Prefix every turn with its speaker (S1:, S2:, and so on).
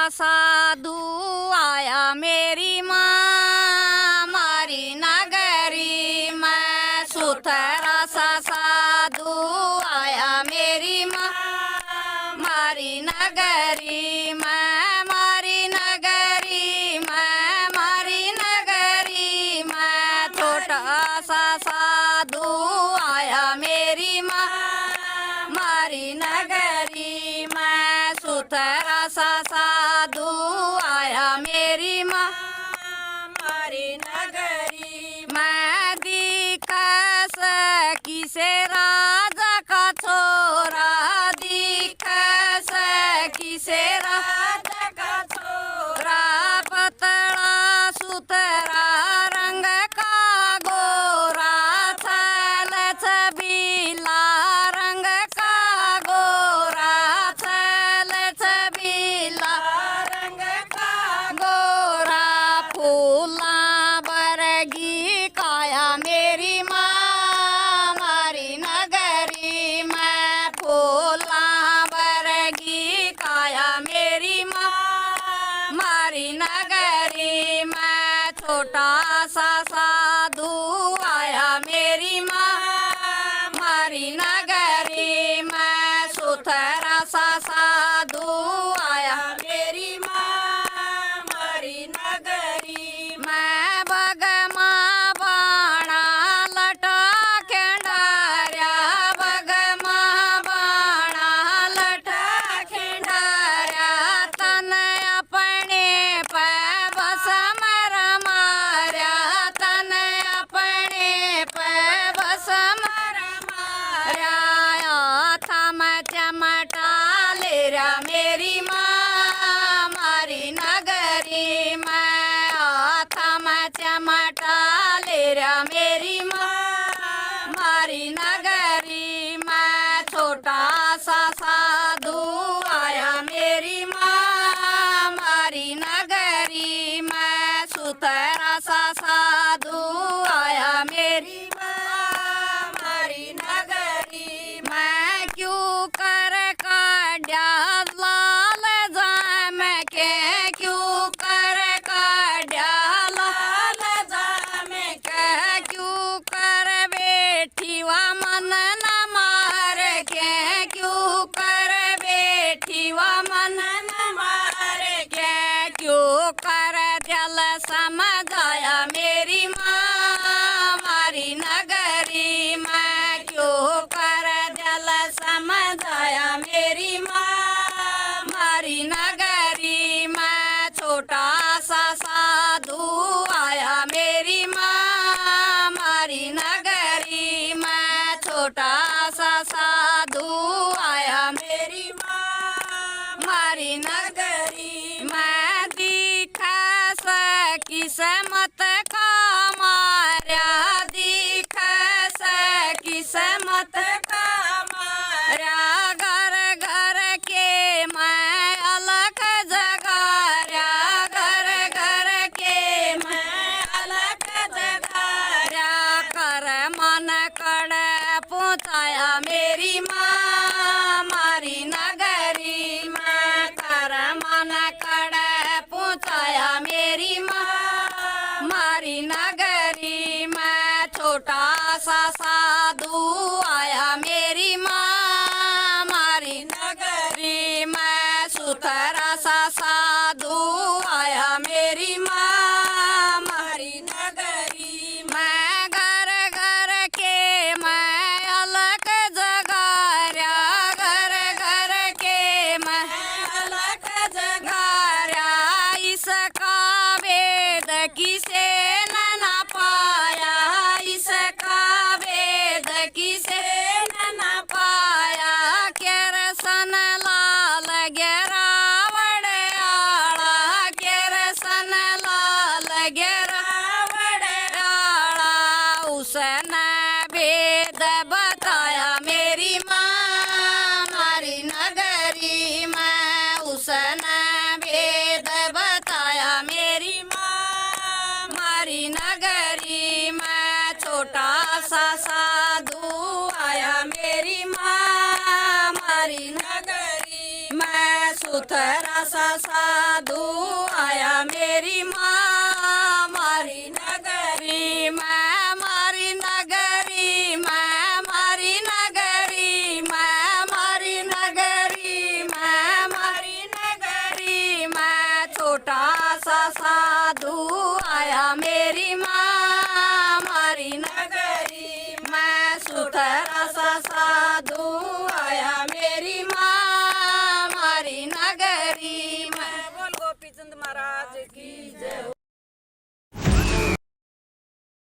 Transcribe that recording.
S1: साधु आया मेरी माँ मारी नगरी में। सुथरा सा साधु आया मेरी माँ मारी नगरी में, मारी नगरी में, मारी नगरी में। छोटा सा साधु आया मेरी माँ मारी नगरी में। सुथरा सा साधु आया मेरी माँ मारी नगरी में। दिख सकी से राजा का छोरा, दिख सकी से राजा का छोरा। पतला सुथरा रंग का गोरा, छल छबीला रंग का गोरा, छल छबीला रंग का गोरा। फूला बरगी काया मेरी माँ मारी नगरी में। फूला बरगी काया मेरी माँ मारी नगरी में। छोटा सा साधु आया मेरी माँ मारी नगरी में। सुथरा सा साधु आया मेरी माँ मारी नगरी में। बगमा बाणा लटा खेंडार्या, बगमा बाणा लटा खेंडार्या। तन अपने पे बस मर मार्या, तन अपने पे बस मर मार्या। थम चमटा ले रा मेरी माँ मारी नगरी में। थम चमटा ले रा मेरी माँ मारी नगरी में। छोटा सा साधु आया मेरी माँ मारी नगरी में। सुथरा सा साधु आया मेरी माँ मारी नगरी में। क्यों कर काढ़्या लाल जाम के, क्यों कर काढ़्या लाल जाम के। क्यों कर बैठी वा मन न मार के, क्यों कर बैठी वा मन न मार के। क्यों कर जल समझाया मेरी माँ मारी नगरी में। क्यों कर जल समझाया मेरी माँ मारी नगरी में। छोटा सा साधु आया मेरी माँ मारी नगरी में। छोटा सा साधु आया मेरी माँ मारी नगरी में। दिख सकी समत का मार्या, दिख सकी समत का मार्या। घर घर के मैं अलग जगार्या, घर घर के मैं अलग जगार्या। कर मन कड़ पहुँचाया मेरी माँ मारी नगरी में। कर मन कड़ पहुँचाया मेरी माँ मारी नगरी में। छोटा सा साधु आया मेरी माँ मारी नगरी में। सुथरा सा साधु आया मेरी माँ मारी नगरी में। घर घर के मैं अलग जगार्या, घर घर के मैं अलग जगार्या। इसका वेद किसे न पाया, इसका वेद किसे न पाया। केरसन लाल गेरावड़ आड़ा, केरसन लाल गेरावड़ आड़ा। उसने वेद बताया मेरी माँ मारी नगरी में। उसने वेद बताया मेरी माँ मारी नगरी में। छोटा सा साधु आया मेरी माँ मारी नगरी में। सुथ सुथरा सा साधु आया मेरी माँ मारी नगरी मैं मारी नगरी मैं मारी नगरी मैं मारी नगरी मैं मारी नगरी मैं छोटा सा साधु आया मेरी माँ मारी नगरी मैं सुथरा सा साधु